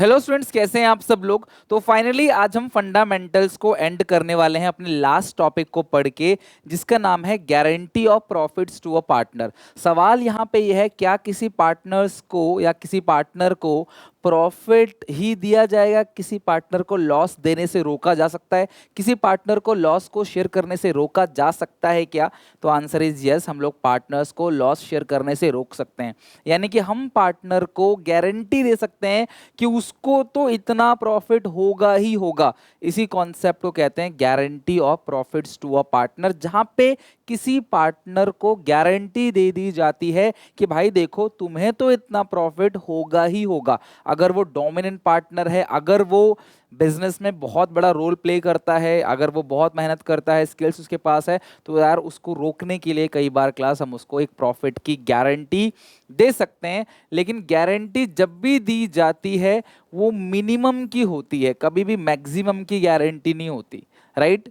Hello students, कैसे हैं आप सब लोग। तो फाइनली आज हम फंडामेंटल्स को एंड करने वाले हैं अपने लास्ट टॉपिक को पढ़ के, जिसका नाम है guarantee of profits to a partner. सवाल यहाँ पे यह है, क्या किसी पार्टनर्स को या किसी पार्टनर को प्रॉफिट ही दिया जाएगा, किसी पार्टनर को लॉस देने से रोका जा सकता है, किसी पार्टनर को लॉस को शेयर करने से रोका जा सकता है क्या? तो आंसर इज यस, हम लोग पार्टनर्स को लॉस शेयर करने से रोक सकते हैं। यानी कि हम पार्टनर को गारंटी दे सकते हैं कि उसको तो इतना प्रॉफिट होगा ही होगा। इसी कॉन्सेप्ट को कहते हैं guarantee of profits to a partner, जहां पे किसी पार्टनर को गारंटी दे दी जाती है कि भाई देखो, तुम्हें तो इतना प्रॉफिट होगा ही होगा। अगर वो डोमिनेंट पार्टनर है, अगर वो बिजनेस में बहुत बड़ा रोल प्ले करता है, अगर वो बहुत मेहनत करता है, स्किल्स उसके पास है, तो यार उसको रोकने के लिए कई बार क्लास हम उसको एक प्रॉफिट की गारंटी दे सकते हैं। लेकिन गारंटी जब भी दी जाती है वो मिनिमम की होती है, कभी भी मैक्सिमम की गारंटी नहीं होती। राइट?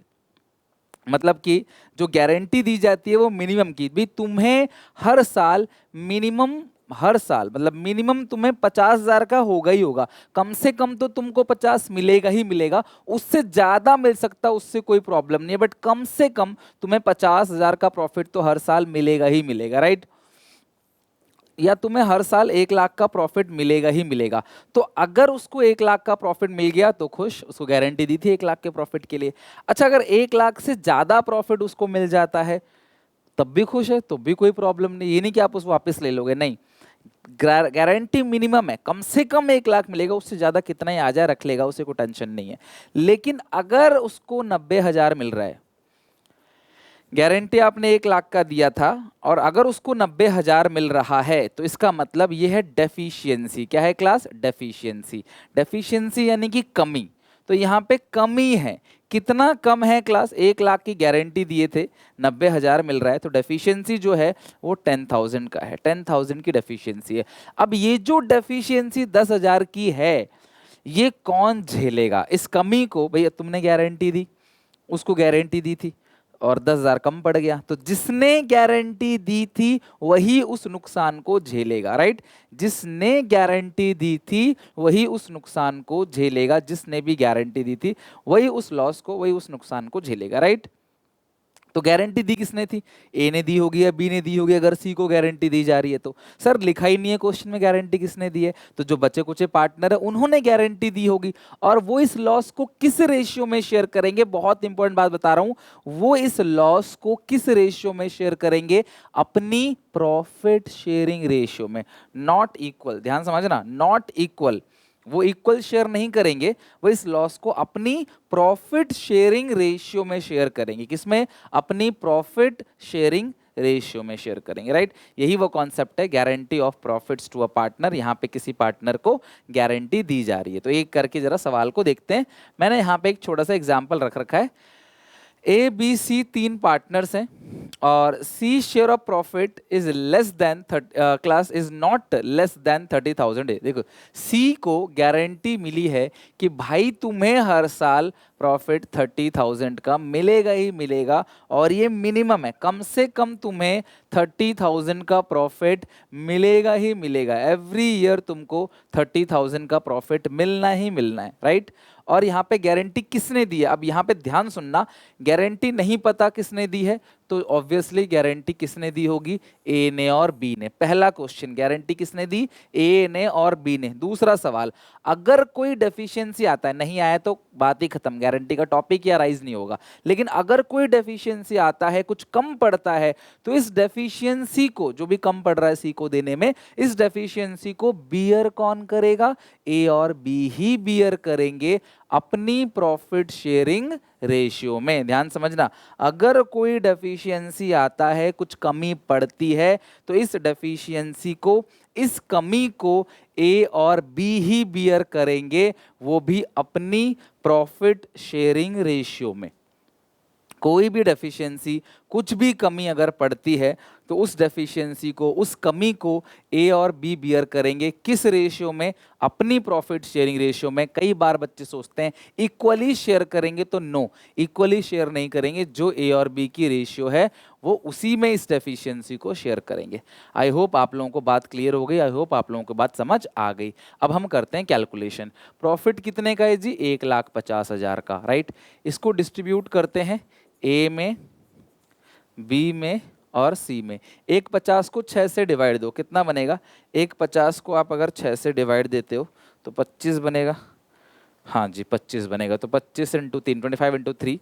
मतलब कि जो गारंटी दी जाती है वो मिनिमम की भी, तुम्हें हर साल मिनिमम, हर साल मतलब मिनिमम तुम्हें 50,000 का होगा ही होगा। कम से कम तो तुमको 50 मिलेगा ही मिलेगा, उससे ज्यादा मिल सकता, उससे कोई प्रॉब्लम नहीं है, बट कम से कम तुम्हें 50,000 का प्रॉफिट तो हर साल मिलेगा ही मिलेगा। राइट? या तुम्हें हर साल 1 लाख का प्रॉफिट मिलेगा ही मिलेगा। तो अगर उसको 1 लाख का प्रॉफिट मिल गया तो खुश, उसको गारंटी दी थी 1 लाख के प्रॉफिट के लिए। अच्छा, अगर 1 लाख से ज्यादा प्रॉफिट उसको मिल जाता है तब भी खुश है, तो भी कोई प्रॉब्लम नहीं। ये नहीं कि आप उसको वापस ले लोगे, नहीं। गारंटी मिनिमम है, कम से कम 1 लाख मिलेगा, उससे ज्यादा कितना ही आ जाए रख लेगा, उसे कोई टेंशन नहीं है। लेकिन अगर उसको 90,000 मिल रहा है, गारंटी आपने 1 लाख का दिया था, और अगर उसको 90,000 मिल रहा है, तो इसका मतलब यह है डेफिशिएंसी। क्या है क्लास? डेफिशिएंसी। डेफिशिएंसी यानी कि कमी। तो यहाँ पे कमी है। कितना कम है क्लास? 1 लाख की गारंटी दिए थे, 90,000 मिल रहा है, तो डेफिशिएंसी जो है वो 10,000 का है। 10,000 की डेफिशिएंसी है। अब ये जो डेफिशिएंसी 10,000 की है, ये कौन झेलेगा इस कमी को? भैया तुमने गारंटी दी, उसको गारंटी दी थी, और 10,000 कम पड़ गया, तो जिसने गारंटी दी थी वही उस नुकसान को झेलेगा। राइट? जिसने गारंटी दी थी वही उस नुकसान को झेलेगा, जिसने भी गारंटी दी थी वही उस लॉस को, वही उस नुकसान को झेलेगा। राइट? तो गारंटी दी किसने थी? ए ने दी होगी या बी ने दी होगी। अगर सी को गारंटी दी जा रही है तो सर लिखा ही नहीं है क्वेश्चन में गारंटी किसने दी है, तो जो बचे कुचे पार्टनर है उन्होंने गारंटी दी होगी। और वो इस लॉस को किस रेशियो में शेयर करेंगे? बहुत इंपॉर्टेंट बात बता रहा हूं, वो इस लॉस को किस रेशियो में शेयर करेंगे? अपनी प्रॉफिट शेयरिंग रेशियो में। नॉट इक्वल, ध्यान समझना, नॉट इक्वल। वो इक्वल शेयर नहीं करेंगे, वो इस लॉस को अपनी प्रॉफिट शेयरिंग रेशियो में शेयर करेंगे। किसमें? अपनी प्रॉफिट शेयरिंग रेशियो में शेयर करेंगे। राइट? यही वो कॉन्सेप्ट है guarantee of profits to a partner. यहां पे किसी पार्टनर को गारंटी दी जा रही है। तो एक करके जरा सवाल को देखते हैं। मैंने यहां पे एक छोटा सा एग्जांपल रख रखा है। ए बी सी 3 पार्टनर्स हैं, और C share of profit is less than class is not less than 30,000। देखो, सी को गारंटी मिली है कि भाई तुम्हें हर साल प्रॉफिट 30,000 का मिलेगा ही मिलेगा, और ये मिनिमम है, कम से कम तुम्हें 30,000 का प्रॉफिट मिलेगा ही मिलेगा। एवरी ईयर तुमको 30,000 का प्रॉफिट मिलना ही मिलना है। राइट? और यहाँ पे गारंटी किसने दी है? अब यहाँ पे ध्यान सुनना, गारंटी नहीं पता किसने दी है, तो ऑब्वियसली गारंटी किसने दी होगी? ए ने और बी ने। पहला क्वेश्चन, गारंटी किसने दी? ए ने और बी ने। दूसरा सवाल, अगर कोई डेफिशिएंसी आता है, नहीं आया तो बात ही खत्म, गारंटी का टॉपिक या राइज नहीं होगा। लेकिन अगर कोई डेफिशिएंसी आता है, कुछ कम पड़ता है, तो इस डेफिशिएंसी को, जो भी कम पड़ रहा है सी को देने में, इस डेफिशिएंसी को बियर कौन करेगा? ए और बी ही बियर करेंगे अपनी प्रॉफिट शेयरिंग रेशियो में। ध्यान समझना, अगर कोई डेफिशिएंसी आता है, कुछ कमी पड़ती है, तो इस डेफिशिएंसी को, इस कमी को ए और बी ही बियर करेंगे, वो भी अपनी प्रॉफिट शेयरिंग रेशियो में। कोई भी डेफिशिएंसी, कुछ भी कमी अगर पड़ती है तो उस डेफिशिएंसी को, उस कमी को ए और बी बियर करेंगे। किस रेशियो में? अपनी प्रॉफिट शेयरिंग रेशियो में। कई बार बच्चे सोचते हैं इक्वली शेयर करेंगे, तो नो, इक्वली शेयर नहीं करेंगे। जो ए और बी की रेशियो है वो उसी में इस डेफिशिएंसी को शेयर करेंगे। आई होप आप लोगों को बात क्लियर हो गई, आई होप आप लोगों को बात समझ आ गई। अब हम करते हैं कैलकुलेशन। प्रॉफिट कितने का है जी? 1,50,000 का, राइट। इसको डिस्ट्रीब्यूट करते हैं ए में, बी में और सी में। 1,50 को 6 से डिवाइड दो, कितना बनेगा? 1,50 को आप अगर 6 से डिवाइड देते हो तो 25 बनेगा। हाँ जी 25 बनेगा। तो 25 इंटू 3, 25 इंटू 3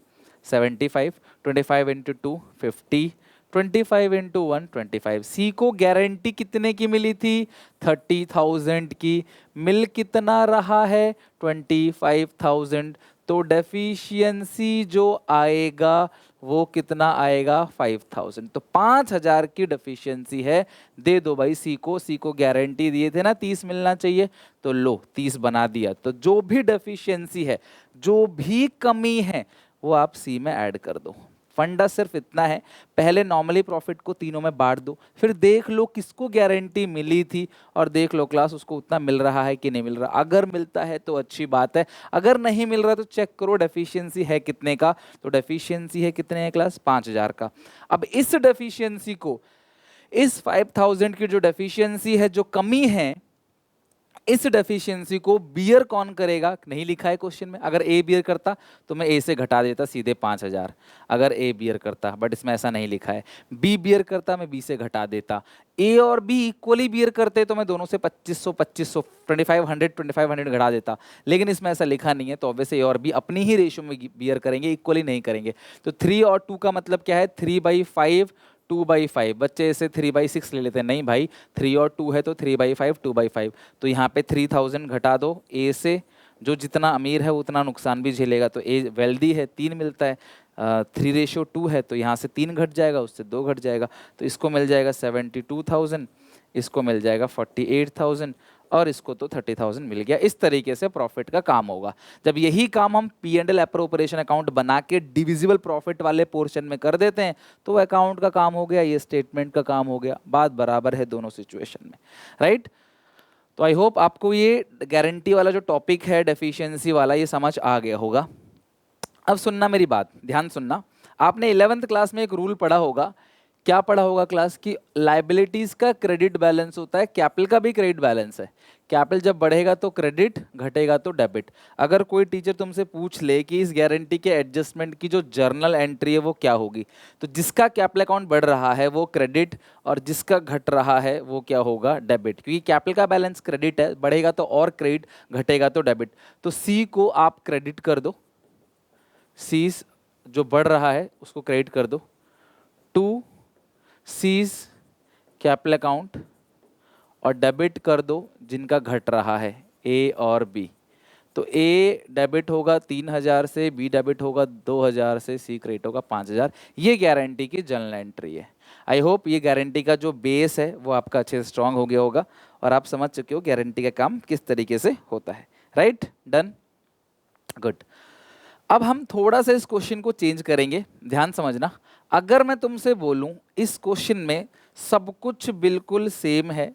75, 25 इंटू 2 50, 25 इंटू 1 25। सी को गारंटी कितने की मिली थी? 30,000 की। मिल कितना रहा है? 25,000। तो डेफिशिएंसी जो आएगा वो कितना आएगा? 5,000। तो 5,000 की डेफिशिएंसी है। दे दो भाई सी को। सी को गारंटी दिए थे ना 30 मिलना चाहिए, तो लो 30 बना दिया। तो जो भी डेफिशिएंसी है, जो भी कमी है, वो आप सी में ऐड कर दो। फंडा सिर्फ इतना है, पहले नॉर्मली प्रॉफिट को तीनों में बांट दो, फिर देख लो किसको गारंटी मिली थी और देख लो क्लास उसको उतना मिल रहा है कि नहीं मिल रहा। अगर मिलता है तो अच्छी बात है, अगर नहीं मिल रहा तो चेक करो डेफिशिएंसी है कितने का। तो डेफिशिएंसी है कितने है क्लास? 5,000 का। अब इस डेफिशिएंसी को, इस 5,000 की जो डेफिशिएंसी है, जो कमी है, इस डेफिशिएंसी को बियर कौन करेगा? नहीं लिखा है क्वेश्चन में। अगर ए बियर करता तो मैं ए से घटा देता सीधे 5,000, अगर ए बियर करता, बट इसमें ऐसा नहीं लिखा है। बी बियर करता, मैं बी से घटा देता। ए और बी इक्वली बियर करते तो मैं दोनों से 2500 2500 2500 घटा देता, लेकिन इसमें ऐसा लिखा नहीं है। तो ऑब्वियसली ए और बी अपनी ही रेशियो में बियर करेंगे, इक्वली नहीं करेंगे। तो 3 और 2 का मतलब क्या है? 3/5 2/5। बच्चे इसे 3/6 ले लेते हैं। नहीं भाई, 3 और 2 है तो 3/5 2/5। तो यहाँ पे 3,000 घटा दो ए से। जो जितना अमीर है उतना नुकसान भी झेलेगा। तो ए वेल्दी है, 3 मिलता है। 3/2 है तो यहाँ से 3 घट जाएगा, उससे 2 घट जाएगा। तो इसको मिल जाएगा 72,000, इसको मिल जाएगा 48,000 और इसको तो 30,000 मिल गया। इस तरीके से प्रॉफिट का काम होगा। जब यही काम हम P&L अप्रोप्रिएशन अकाउंट बना के डिविजिबल प्रॉफिट वाले पोर्शन में कर देते हैं तो अकाउंट का काम हो गया, ये स्टेटमेंट का काम हो गया। बात बराबर है दोनों सिचुएशन में, राइट। तो आई होप आपको ये गारंटी वाला जो टॉपिक है, डेफिशिएंसी वाला, ये समझ आ गया होगा। अब सुनना मेरी बात, ध्यान सुनना। आपने 11th क्लास में एक रूल पढ़ा होगा। क्या पढ़ा होगा क्लास की? लाइबिलिटीज का क्रेडिट बैलेंस होता है, कैपिटल का भी क्रेडिट बैलेंस है। कैपिटल जब बढ़ेगा तो क्रेडिट, घटेगा तो डेबिट। अगर कोई टीचर तुमसे पूछ ले कि इस गारंटी के एडजस्टमेंट की जो जर्नल एंट्री है वो क्या होगी, तो जिसका कैपिटल अकाउंट बढ़ रहा है वो क्रेडिट और जिसका घट रहा है वो क्या होगा? डेबिट। क्योंकि कैपिटल का बैलेंस क्रेडिट है, बढ़ेगा तो और क्रेडिट, घटेगा तो डेबिट। तो सी को आप क्रेडिट कर दो, सी जो बढ़ रहा है उसको क्रेडिट कर दो। 2 सीज कैपिटल अकाउंट और डेबिट कर दो जिनका घट रहा है, ए और बी। तो ए डेबिट होगा 3,000 से, बी डेबिट होगा 2,000 से, सी क्रेडिट होगा 5,000। ये गारंटी की जर्नल एंट्री है। आई होप ये गारंटी का जो बेस है वो आपका अच्छे से स्ट्रांग हो गया होगा और आप समझ चुके हो गारंटी का काम किस तरीके से होता है, राइट। Done, good. अब हम थोड़ा सा इस क्वेश्चन को चेंज करेंगे, ध्यान समझना। अगर मैं तुमसे बोलूं इस क्वेश्चन में सब कुछ बिल्कुल सेम है,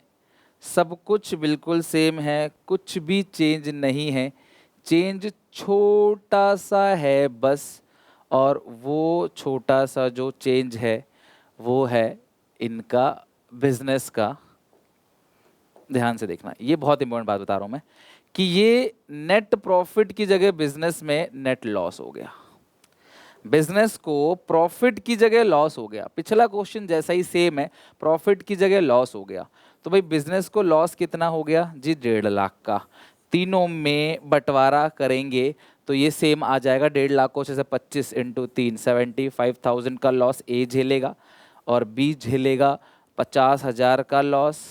सब कुछ बिल्कुल सेम है, कुछ भी चेंज नहीं है, चेंज छोटा सा है बस, और वो छोटा सा जो चेंज है वो है इनका बिजनेस का। ध्यान से देखना, ये बहुत इंपॉर्टेंट बात बता रहा हूं मैं, कि ये नेट प्रॉफिट की जगह बिजनेस में नेट लॉस हो गया। बिजनेस को प्रॉफिट की जगह लॉस हो गया। पिछला क्वेश्चन जैसा ही सेम है, प्रॉफिट की जगह लॉस हो गया। तो भाई बिजनेस को लॉस कितना हो गया जी? 1.5 लाख का। तीनों में बंटवारा करेंगे तो ये सेम आ जाएगा 1.5 लाख को 25 इंटू 3 75,000 का लॉस ए झेलेगा और बी झेलेगा 50,000 का लॉस,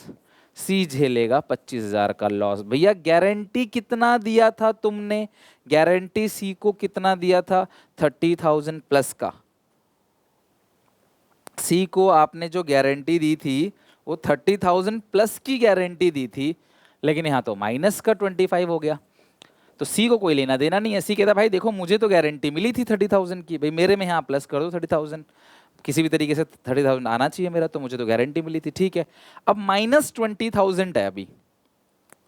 सी झेलेगा 25,000 का लॉस। भैया गारंटी कितना दिया था तुमने? गारंटी सी को कितना दिया था? 30,000 प्लस का। सी को आपने जो गारंटी दी थी वो 30,000 प्लस की गारंटी दी थी, लेकिन यहाँ तो माइनस का 25 हो गया। तो सी को कोई लेना देना नहीं है। सी कहता भाई देखो मुझे तो गारंटी मिली थी 30,000 की, भाई मेरे में यहाँ प्लस कर दो 30,000। किसी भी तरीके से 30,000 आना चाहिए मेरा, तो मुझे तो गारंटी मिली थी, ठीक है। अब -20,000 है अभी,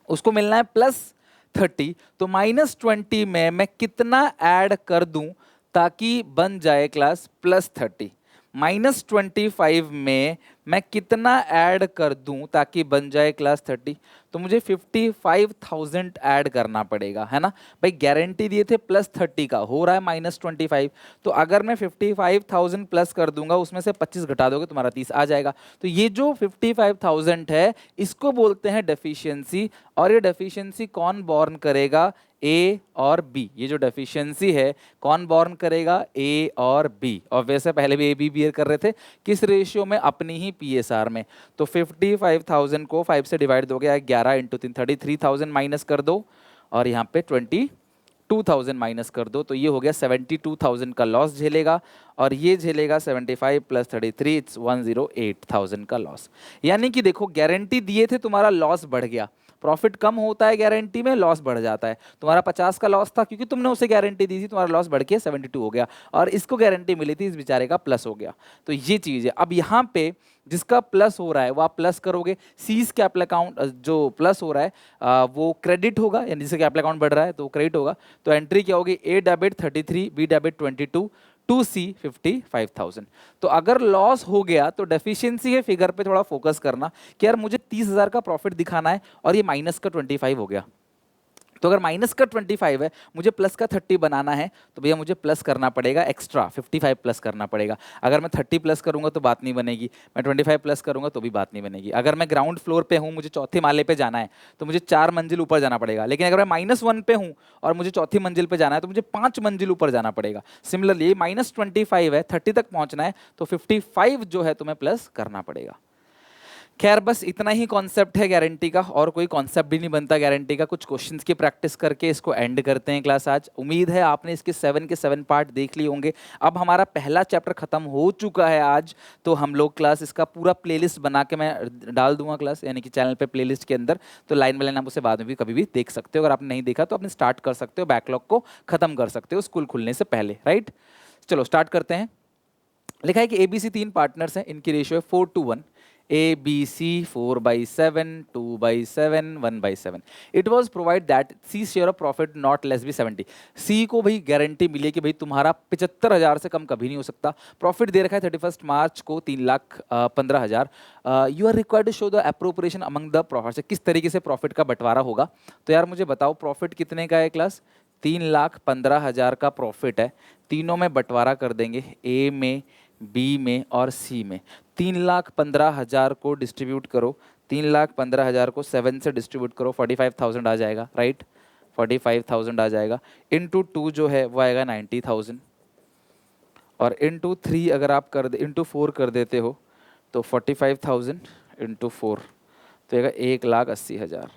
उसको मिलना है +30, तो -20 में मैं कितना ऐड कर दूं ताकि बन जाए क्लास +30? -25 में मैं कितना ऐड कर दूं ताकि बन जाए क्लास 30? तो मुझे 55,000 ऐड करना पड़ेगा, है ना भाई। गारंटी दिए थे +30 का, हो रहा है -25, तो अगर मैं 55,000 प्लस कर दूंगा, उसमें से 25 घटा दोगे तुम्हारा 30 आ जाएगा। तो ये जो 55,000 है, इसको बोलते हैं डेफिशिएंसी। और ये डेफिशिएंसी कौन बॉर्न करेगा? ए और बी। ये जो डेफिशिएंसी है कौन बॉर्न करेगा? ए और बी। और वैसे पहले भी ए बी बियर कर रहे थे, किस रेशियो में? अपनी ही पीएसआर में। तो 55,000 को 5 से डिवाइड दोगे, 11 इंटू 3 33,000 माइनस कर दो, और यहाँ पे 22,000 माइनस कर दो, तो ये हो गया 72,000 का लॉस झेलेगा। और ये झेलेगा 75 + 33, इट्स 108,000 का लॉस। यानी कि देखो, गारंटी दिए थे, तुम्हारा लॉस बढ़ गया। प्रॉफिट कम होता है गारंटी में, लॉस बढ़ जाता है। तुम्हारा 50 का लॉस था, क्योंकि तुमने उसे गारंटी दी थी, तुम्हारा लॉस बढ़ के 72 हो गया। और इसको गारंटी मिली थी, इस बेचारे का प्लस हो गया। तो ये चीज़ है। अब यहाँ पे जिसका प्लस हो रहा है वो आप प्लस करोगे। सीज कैपिटल अकाउंट जो प्लस हो रहा है वो क्रेडिट होगा, यानी जिससे कैपिटल अकाउंट बढ़ रहा है तो क्रेडिट होगा। तो एंट्री क्या होगी? ए डेबिट 33, बी डेबिट 22, टू सी 55,000। तो अगर लॉस हो गया तो डेफिशिएंसी के फिगर पे थोड़ा फोकस करना कि यार मुझे 30,000 का प्रॉफिट दिखाना है और ये माइनस का 25 हो गया। तो अगर माइनस का 25 है, मुझे प्लस का 30 बनाना है, तो भैया मुझे प्लस करना पड़ेगा, एक्स्ट्रा 55 प्लस करना पड़ेगा। अगर मैं 30 प्लस करूंगा तो बात नहीं बनेगी, मैं 25 प्लस करूंगा तो भी बात नहीं बनेगी। अगर मैं ग्राउंड फ्लोर पे हूं, मुझे चौथे माले पे जाना है, तो मुझे 4 मंजिल ऊपर जाना पड़ेगा। लेकिन अगर मैं -1 पे हूं और मुझे चौथी मंजिल पे जाना है, तो मुझे 5 मंजिल ऊपर जाना पड़ेगा। सिमिलरली -25 है, 30 तक पहुंचना है, तो 55 जो है तुम्हें प्लस करना पड़ेगा। खैर, बस इतना ही कॉन्सेप्ट है गारंटी का, और कोई कॉन्सेप्ट भी नहीं बनता गारंटी का। कुछ क्वेश्चंस की प्रैक्टिस करके इसको एंड करते हैं क्लास आज। उम्मीद है आपने इसके 7 के 7 पार्ट देख लिए होंगे। अब हमारा पहला चैप्टर खत्म हो चुका है आज, तो हम लोग क्लास इसका पूरा प्लेलिस्ट बना के मैं डाल दूंगा क्लास, यानी कि चैनल पे प्लेलिस्ट के अंदर। तो लाइन बाय लाइन आप उसे बाद में भी कभी भी देख सकते हो। अगर आपने नहीं देखा तो आपने स्टार्ट कर सकते हो, बैकलॉग को खत्म कर सकते हो स्कूल खुलने से पहले, राइट। चलो स्टार्ट करते हैं। लिखा है कि एबीसी 3 पार्टनर्स हैं, इनकी रेशियो है 4:1। A, B, C 4/7, 2/7, 1/7. It was provided that C share of profit not less be 70. C को भाई गारंटी मिली है कि भाई तुम्हारा 75,000 से कम कभी नहीं हो सकता। प्रॉफिट दे रखा है 31 मार्च को 3,15,000। You are required to show the appropriation among the profit. किस तरीके से प्रॉफिट का बंटवारा होगा? तो यार मुझे बताओ, प्रॉफिट कितने का है क्लास? 3,15,000 का प्रॉफिट है। तीनों में बंटवारा कर देंगे, ए में, बी में और सी में। 3,15,000 को डिस्ट्रीब्यूट करो, 3,15,000 को 7 से डिस्ट्रीब्यूट करो, 45,000 आ जाएगा, राइट। 45,000 आ जाएगा। इंटू 2 जो है वो आएगा 90,000, और इंटू 3 अगर आप कर दे, इंटू 4 कर देते हो तो 45,000 इंटू 4 तो आएगा 1,80,000।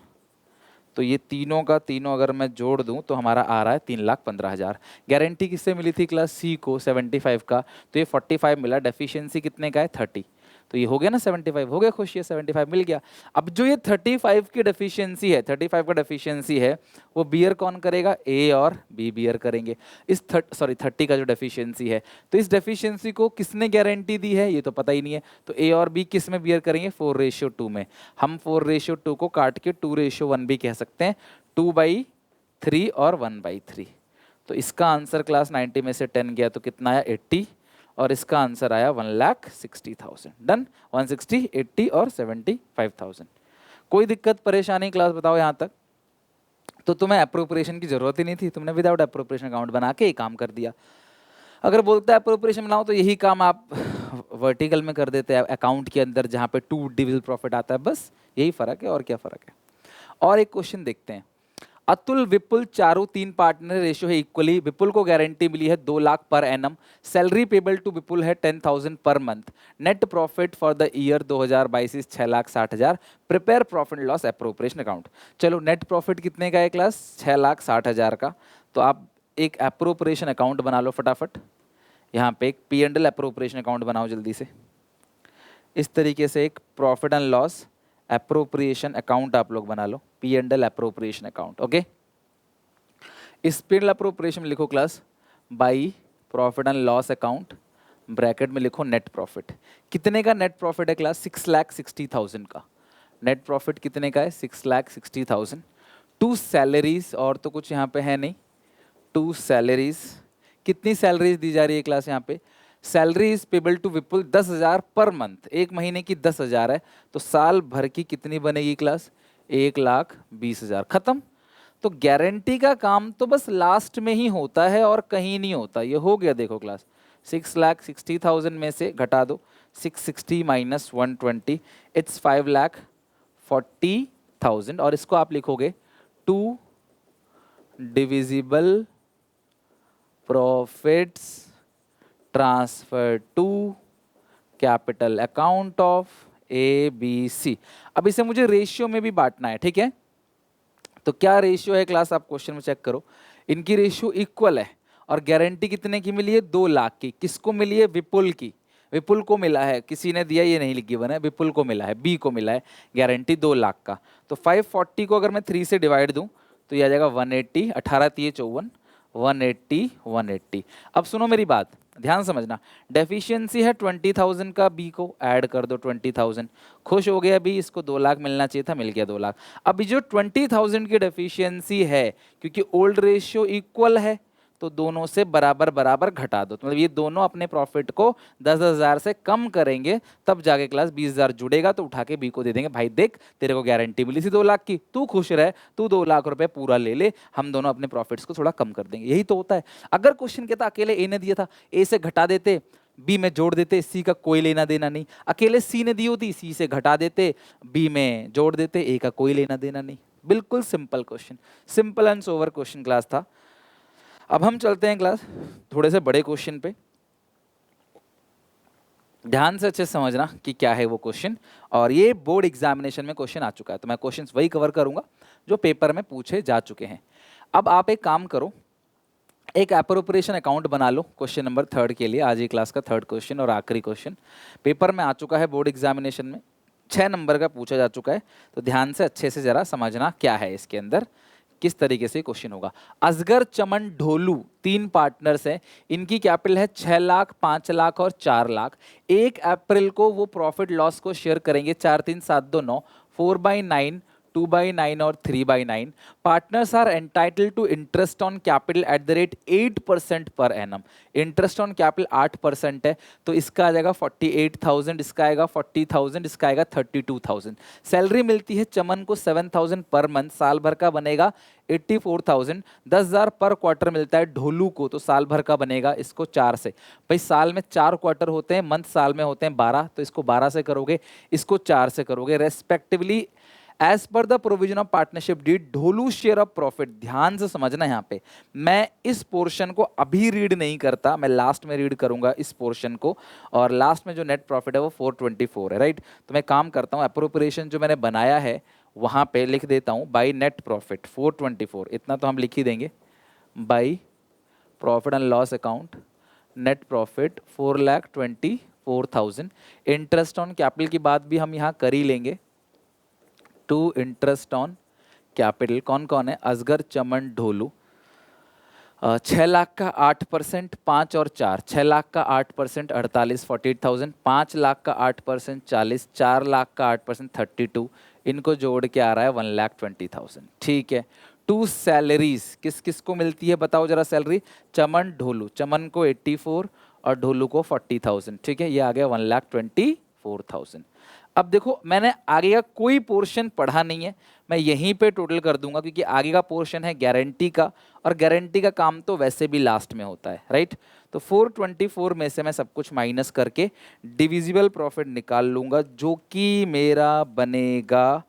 तो ये तीनों का तीनों अगर मैं जोड़ दूं तो हमारा आ रहा है 3,15,000। गारंटी किससे मिली थी क्लास? सी को 75 का, तो ये 45 मिला। डेफिशिएंसी कितने का है? 30। तो ये हो गया ना 75, हो गया खुश, ये 75 मिल गया। अब जो ये 35 की डेफिशिएंसी है, 35 का डेफिशिएंसी है, वो बियर कौन करेगा? ए और बी बियर करेंगे। इस 30 का जो डेफिशिएंसी है, तो इस डेफिशिएंसी को किसने गारंटी दी है ये तो पता ही नहीं है। तो ए और बी किस में बियर करेंगे? 4:2 में। हम 4:2 को काट के 2:1 भी कह सकते हैं, 2/3 और 1/3। तो इसका आंसर क्लास 90 में से 10 गया तो कितना आया? 80, और इसका आंसर आया 1,60,000। डन। 160, 80 और 75,000। कोई दिक्कत परेशानी क्लास बताओ यहाँ तक? तो तुम्हें अप्रोप्रिएशन की जरूरत ही नहीं थी, तुमने विदाउट अप्रोप्रिएशन अकाउंट बना के ये काम कर दिया। अगर बोलता है अप्रोप्रिएशन बनाओ तो यही काम आप वर्टिकल में कर देते हैं अकाउंट के अंदर, जहाँ पे 2 डिविजिबल प्रॉफिट आता है। बस यही फर्क है, और क्या फर्क है। और एक क्वेश्चन देखते हैं। अतुल विपुल चारों 3 पार्टनर रेशियो है इक्वली। विपुल को गारंटी मिली है 2 lakh per annum. Salary payable to Vipul है 10,000 per month. Net profit for the year 2022 is 6,60,000। Prepare profit loss appropriation account. चलो, नेट प्रॉफिट कितने का है क्लास? 6,60,000 का। तो आप एक अप्रोप्रिएशन अकाउंट बना लो फटाफट। यहाँ पे एक P&L अप्रोप्रिएशन अकाउंट बनाओ जल्दी से। इस तरीके से एक profit and loss appropriation account आप लोग बना लो, P&L अप्रोप्रिएशन अकाउंट। ओके, इस P&L अप्रोप्रिएशन लिखो class, by profit and loss account bracket में लिखो नेट प्रॉफिट। कितने का नेट प्रॉफिट है क्लास? 6,60,000 का नेट प्रॉफिट। कितने का है? 6,60,000। टू सैलरीज, और तो कुछ यहाँ पे है नहीं। टू सैलरीज, कितनी सैलरीज दी जा रही है क्लास यहाँ पे? Salary is payable to Vipul 10,000 per month, एक महीने की 10,000 है, तो साल भर की कितनी बनेगी क्लास? 1,20,000। खत्म। तो गारंटी का काम तो बस लास्ट में ही होता है और कहीं नहीं होता। ये हो गया देखो क्लास, 6,60,000 में से घटा दो 660 माइनस 120, इट्स 5,40,000। और इसको आप लिखोगे to divisible profits transfer to capital account of ABC। अब इसे मुझे रेशियो में भी बांटना है, ठीक है? तो क्या रेशियो है क्लास? आप क्वेश्चन में चेक करो, इनकी रेशियो इक्वल है। और गारंटी कितने की मिली है? 2 लाख की। किसको मिली है? विपुल की। विपुल को मिला है, किसी ने दिया ये नहीं लिखी बना, विपुल को मिला है, बी को मिला है गारंटी 2 लाख का। तो 540 को अगर मैं 3 से डिवाइड दूं तो ये आ जाएगा 180, 18 3 54, 180 180। अब सुनो मेरी बात, ध्यान समझना। डेफिशिएंसी है 20,000 का, बी को ऐड कर दो 20,000। खुश हो गया बी, इसको 2 लाख मिलना चाहिए था, मिल गया 2 लाख। अब जो 20,000 की डेफिशिएंसी है, क्योंकि ओल्ड रेशियो इक्वल है तो दोनों से बराबर बराबर घटा दो। मतलब ये दोनों अपने प्रॉफिट को 10,000 से कम करेंगे, तब जाके क्लास 20,000 जुड़ेगा, तो उठा के बी को दे देंगे, भाई देख तेरे को गारंटी मिली थी 2 लाख की, तू खुश रह, तू 2 लाख रुपए पूरा ले ले, हम दोनों अपने प्रॉफिट्स को थोड़ा कम कर देंगे। यही तो होता है। अगर क्वेश्चन कहता अकेले ए ने दिया था, ए से घटा देते, बी में जोड़ देते, सी का कोई लेना देना नहीं। अकेले सी ने दी होती, सी से घटा देते, बी में जोड़ देते, ए का कोई लेना देना नहीं। बिल्कुल simple question, simple and sober question class था। अब हम चलते हैं क्लास थोड़े से बड़े क्वेश्चन पे। ध्यान से अच्छे से समझना कि क्या है वो क्वेश्चन, और ये बोर्ड एग्जामिनेशन में क्वेश्चन आ चुका है, तो मैं क्वेश्चंस वही कवर करूंगा जो पेपर में पूछे जा चुके हैं। अब आप एक काम करो, एक एप्रोप्रिएशन अकाउंट बना लो क्वेश्चन नंबर 3 के लिए। आज ये क्लास का 3rd क्वेश्चन और आखिरी क्वेश्चन पेपर में आ चुका है, बोर्ड एग्जामिनेशन में 6 नंबर का पूछा जा चुका है। तो ध्यान से अच्छे से जरा समझना क्या है इसके अंदर, किस तरीके से क्वेश्चन होगा। असगर, चमन, ढोलू 3 पार्टनर्स हैं, इनकी कैपिटल है 6 लाख, 5 लाख और 4 लाख। 1 अप्रैल को वो प्रॉफिट लॉस को शेयर करेंगे, 4 3 7 2 9, 4/9, 2/9 और 3/9। Partners are entitled to interest on capital at the rate 8% per annum. Interest on capital 8% है, तो इसका आ जाएगा 48,000, इसका आएगा 40,000, इसका आएगा 32,000। सैलरी मिलती है चमन को 7,000 पर मंथ, साल भर का बनेगा 84,000। 10,000 पर क्वार्टर मिलता है ढोलू को, तो साल भर का बनेगा इसको 4 से। भाई साल में 4 क्वार्टर होते हैं, मंथ साल में होते हैं 12, तो इसको 12 से करोगे, इसको 4 से करोगे respectively. As per the provision of partnership deed ढोलू शेयर ऑफ प्रॉफिट। ध्यान से समझना, यहाँ पे मैं इस पोर्शन को अभी रीड नहीं करता, मैं लास्ट में रीड करूंगा इस पोर्शन को, और लास्ट में जो नेट प्रॉफिट है वो 424 है, राइट? तो मैं काम करता हूँ, अप्रोप्रिएशन जो मैंने बनाया है वहां पे लिख देता हूँ बाई नेट प्रॉफिट 424, इतना तो हम लिख ही देंगे। By profit and loss account net profit 4,24,000। Interest on capital की बात भी हम यहाँ कर ही लेंगे, टू इंटरेस्ट ऑन कैपिटल कौन कौन है? असगर, चमन, ढोलू। 6 लाख का 8%, 5 और 4, 6 लाख का 8% 48, 48,000, 5 लाख का 8% 40, 4 लाख का 8% 32, इनको जोड़ के आ रहा है 1,20,000। ठीक है। टू सैलरीज किस किस को मिलती है बताओ जरा सैलरी? चमन, ढोलू। चमन को 84 और ढोलू को 40,000। ठीक है, ये आ गया 1,24,000। अब देखो मैंने आगे का कोई पोर्शन पढ़ा नहीं है, मैं यहीं पे टोटल कर दूंगा, क्योंकि आगे का पोर्शन है गारंटी का, और गारंटी का काम तो वैसे भी लास्ट में होता है, राइट? तो 424 में से मैं सब कुछ माइनस करके डिविजिबल प्रॉफिट निकाल लूंगा, जो कि मेरा बनेगा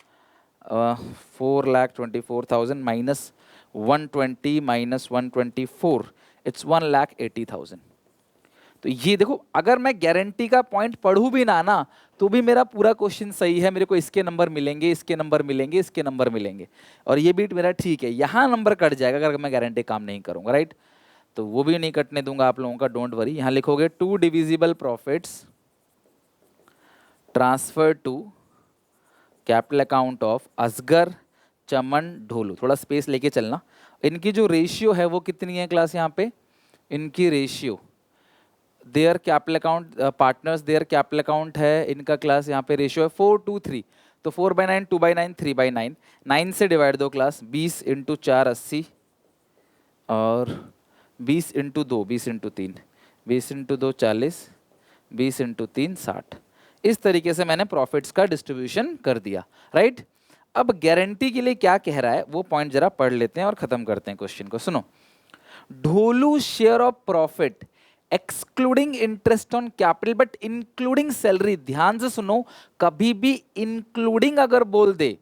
4,24,000 माइनस 120 माइनस 124, इट्स 1,80,000। तो ये देखो, अगर मैं गारंटी का पॉइंट पढ़ूं भी ना तो भी मेरा पूरा क्वेश्चन सही है, मेरे को इसके नंबर मिलेंगे, इसके नंबर मिलेंगे, इसके नंबर मिलेंगे, और ये बीट मेरा ठीक है। यहाँ नंबर कट जाएगा अगर मैं गारंटी काम नहीं करूंगा, राइट? तो वो भी नहीं कटने दूंगा आप लोगों का, डोंट वरी। यहाँ लिखोगे to divisible profits transfer to capital account of Asgar, Chaman, Dholu. थोड़ा स्पेस लेके चलना। इनकी जो रेशियो है वो कितनी है क्लास? यहाँ पे इनकी ratio their capital account partners, their capital account है इनका क्लास, यहाँ पे रेशियो है 4:3, तो 4/9, 2/9, 3/9, 9 से डिवाइड दो क्लास, 20 इंटू 4 80, और 20 इंटू 2 20 इंटू 3 20 इंटू 2 40, 20 इंटू 3 60। इस तरीके से मैंने प्रॉफिट्स का डिस्ट्रीब्यूशन कर दिया, राइट। अब गारंटी के लिए क्या कह रहा है वो पॉइंट जरा पढ़ लेते हैं और खत्म करते हैं क्वेश्चन को। सुनो, Dholu share of profit excluding interest on capital but including salary. ध्यान से सुनो, कभी भी इंक्लूडिंग अगर बोल दे,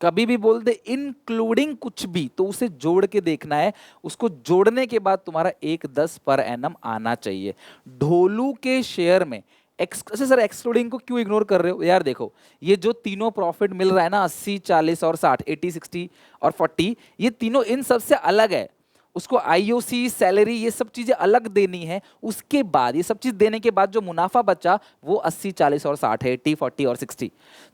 कभी भी बोल दे इंक्लूडिंग कुछ भी, तो उसे जोड़ के देखना है। उसको जोड़ने के बाद तुम्हारा 1/10 पर एनम आना चाहिए। ढोलू के शेयर में अच्छा सर एक्सक्लूडिंग को क्यों इग्नोर कर रहे हो यार? देखो ये जो तीनों प्रॉफिट मिल रहा है ना, 80 40 और 60, 80 60 और 40, ये तीनों इन सबसे अलग है। उसको आईओसी सैलरी ये सब चीजें अलग देनी है। उसके बाद ये सब चीज देने के बाद जो मुनाफा बचा वो 80 40 और 60 है, 80 40 और 60।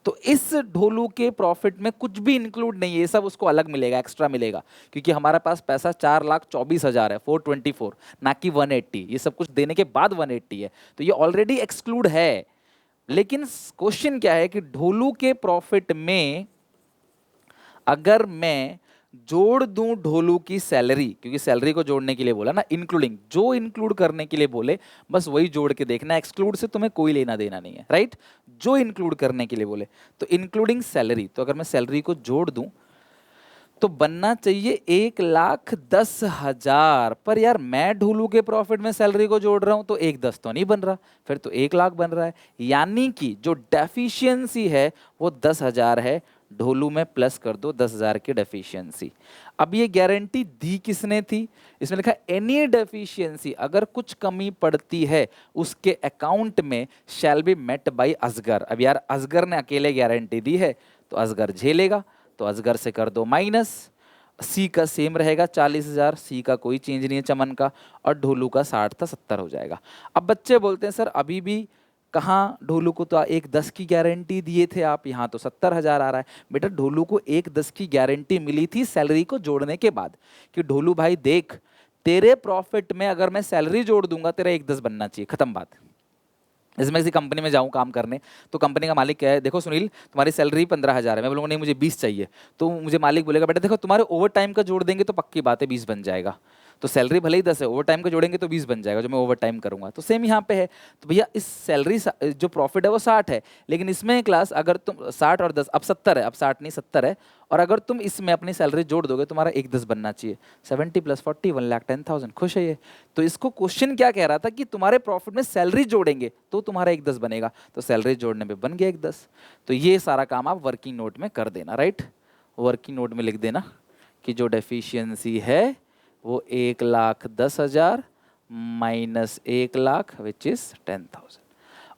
तो इस ढोलू के प्रॉफिट में कुछ भी इंक्लूड नहीं है, ये सब उसको अलग मिलेगा, एक्स्ट्रा मिलेगा, क्योंकि हमारे पास पैसा 4,24,000 है, 424, ना कि 180। ये सब कुछ देने के बाद 180 है, तो ये ऑलरेडी एक्सक्लूड है। लेकिन क्वेश्चन क्या है कि ढोलू के प्रॉफिट में अगर मैं जोड़ दूं ढोलू की सैलरी, क्योंकि सैलरी को जोड़ने के लिए बोला ना, इंक्लूडिंग, जो इंक्लूड करने के लिए बोले बस वही जोड़ के देखना, एक्सक्लूड से तुम्हें कोई लेना देना नहीं है, राइट। जो इंक्लूड करने के लिए बोले, तो इंक्लूडिंग सैलरी, तो अगर मैं सैलरी को जोड़ दूं तो बनना चाहिए 1,10,000। पर यार मैं ढोलू के प्रॉफिट में सैलरी को जोड़ रहा हूं तो 1,10 तो नहीं बन रहा, फिर तो 1,00,000 बन रहा है। यानी कि जो डेफिशिएंसी है वो 10,000 है, ढोलू में प्लस कर दो 10,000 की डेफिशिएंसी। अब ये गारंटी दी किसने थी? इसमें लिखा एनी डेफिशिएंसी, अगर कुछ कमी पड़ती है उसके अकाउंट में shall be met by Asgar. अब यार असगर ने अकेले गारंटी दी है तो असगर झेलेगा, तो असगर से कर दो माइनस। सी का सेम रहेगा 40,000, सी का कोई चेंज नहीं है चमन का, और ढोलू का 60 था 70 हो जाएगा। अब बच्चे बोलते हैं सर अभी भी कहाँ, ढोलू को तो 1,10 की गारंटी दिए थे आप, यहाँ तो 70,000 आ रहा है। बेटा ढोलू को 1,10 की गारंटी मिली थी सैलरी को जोड़ने के बाद, कि ढोलू भाई देख तेरे प्रॉफिट में अगर मैं सैलरी जोड़ दूंगा तेरा 1,10 बनना चाहिए, खत्म बात। जैसे मैं किसी कंपनी में जाऊँ काम करने, तो कंपनी का मालिक क्या है, देखो सुनील तुम्हारी सैलरी 15,000 है, मैं बोलूँगा नहीं मुझे 20 चाहिए, तो मुझे मालिक बोलेगा बेटा देखो तुम्हारे ओवर टाइम का जोड़ देंगे तो पक्की बात है 20 बन जाएगा। तो सैलरी भले ही 10 है, ओवर टाइम का जोड़ेंगे तो 20 बन जाएगा जो मैं ओवर टाइम करूंगा। तो सेम यहाँ पे है, तो भैया इस सैलरी जो प्रॉफिट है वो 60 है, लेकिन इसमें क्लास अगर तुम 60 और 10 अब 70 है, अब 60 नहीं 70 है, और अगर तुम इसमें अपनी सैलरी जोड़ दोगे तुम्हारा 1,10 बनना चाहिए। 70 + 40 1,10,000, खुश है ये। तो इसको क्वेश्चन क्या कह रहा था कि तुम्हारे प्रॉफिट में सैलरी जोड़ेंगे तो तुम्हारा 1,10 बनेगा, तो सैलरी जोड़ने पे बन गया 1,10। तो ये सारा काम आप वर्किंग नोट में कर देना, राइट। वर्किंग नोट में लिख देना कि जो डेफिशिएंसी है वो 1,10,000 माइनस 1,00,000 विच इज 10,000।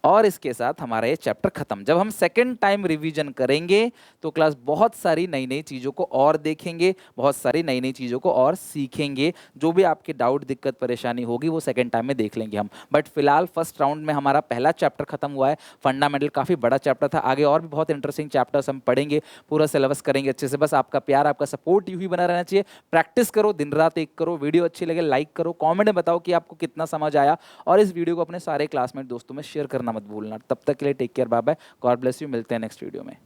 और इसके साथ हमारा ये चैप्टर खत्म। जब हम सेकेंड टाइम रिवीजन करेंगे तो क्लास बहुत सारी नई नई चीज़ों को और देखेंगे, बहुत सारी नई नई चीज़ों को और सीखेंगे। जो भी आपके डाउट दिक्कत परेशानी होगी वो सेकेंड टाइम में देख लेंगे हम। बट फिलहाल फर्स्ट राउंड में हमारा पहला चैप्टर खत्म हुआ है, फंडामेंटल। काफ़ी बड़ा चैप्टर था, आगे और भी बहुत इंटरेस्टिंग चैप्टर्स हम पढ़ेंगे, पूरा सिलेबस करेंगे अच्छे से। बस आपका प्यार आपका सपोर्ट यूं ही बना रहना चाहिए। प्रैक्टिस करो, दिन रात एक करो। वीडियो अच्छी लगे लाइक करो, कॉमेंट में बताओ कि आपको कितना समझ आया, और इस वीडियो को अपने सारे क्लासमेट दोस्तों में शेयर करना मत भूलना। तब तक के लिए take care, bye bye, God bless you. मिलते हैं नेक्स्ट वीडियो में।